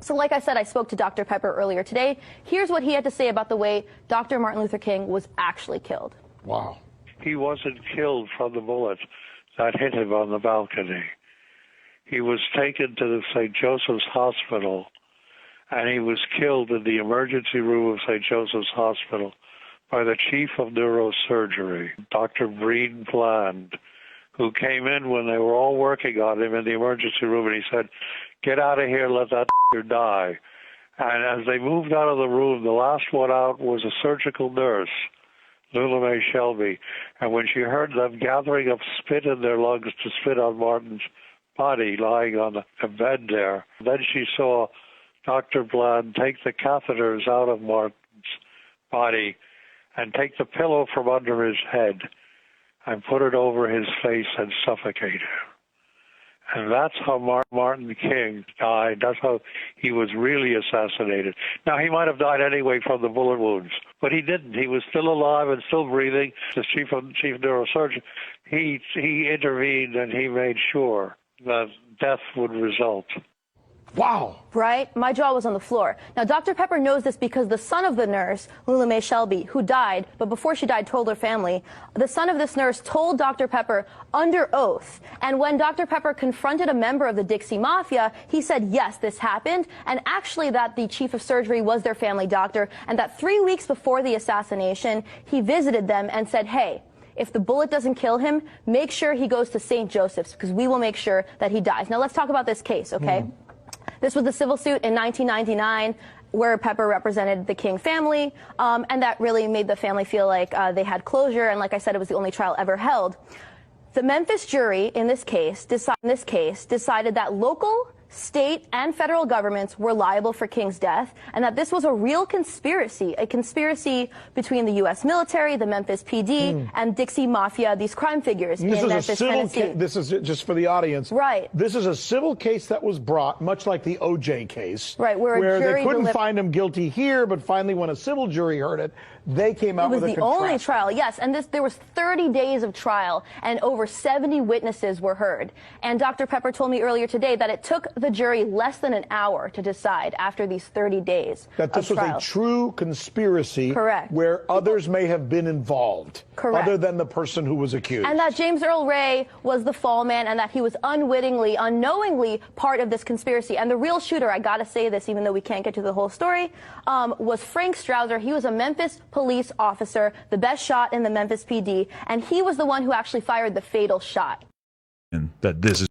So like I said, I spoke to Dr. Pepper earlier today. Here's what he had to say about the way Dr. Martin Luther King was actually killed. Wow. He wasn't killed from the bullet that hit him on the balcony. He was taken to the St. Joseph's Hospital, and he was killed in the emergency room of St. Joseph's Hospital by the chief of neurosurgery, Dr. Breen Bland, who came in when they were all working on him in the emergency room, and he said, "Get out of here, let that die." And as they moved out of the room, the last one out was a surgical nurse, Lula Mae Shelby. And when she heard them gathering up spit in their lungs to spit on Martin's body lying on a bed there, then she saw Dr. Bland take the catheters out of Martin's body and take the pillow from under his head and put it over his face and suffocate him. And that's how Martin King died. That's how he was really assassinated. Now, he might have died anyway from the bullet wounds, but he didn't. He was still alive and still breathing. The chief neurosurgeon, he intervened and he made sure that death would result. Wow. Right? My jaw was on the floor. Now, Dr. Pepper knows this because the son of the nurse, Lula Mae Shelby, who died, but before she died told her family, the son of this nurse told Dr. Pepper under oath. And when Dr. Pepper confronted a member of the Dixie Mafia, he said, yes, this happened, and actually that the chief of surgery was their family doctor, and that 3 weeks before the assassination, he visited them and said, hey, if the bullet doesn't kill him, make sure he goes to St. Joseph's, because we will make sure that he dies. Now, let's talk about this case, okay? This was the civil suit in 1999 where Pepper represented the King family, and that really made the family feel like they had closure, and like I said, it was the only trial ever held. The Memphis jury in this case decided that local, state, and federal governments were liable for King's death, and that this was a real conspiracy, a conspiracy between the U.S. military, the Memphis PD, and Dixie Mafia, these crime figures in Memphis, Tennessee. This is just for the audience. Right. This is a civil case that was brought, much like the O.J. case. Right, where a jury they couldn't find him guilty here, but finally when a civil jury heard it, they came out with a It was the only trial, yes, and there was 30 days of trial, and over 70 witnesses were heard. And Dr. Pepper told me earlier today that it took the jury less than an hour to decide after these 30 days that this was a true conspiracy. Correct. Where others may have been involved. Correct. Other than the person who was accused. And that James Earl Ray was the fall man, and that he was unwittingly, unknowingly part of this conspiracy. And the real shooter, I gotta say this even though we can't get to the whole story, was Frank Strouser. He was a Memphis police officer, the best shot in the Memphis PD, and he was the one who actually fired the fatal shot. And that this is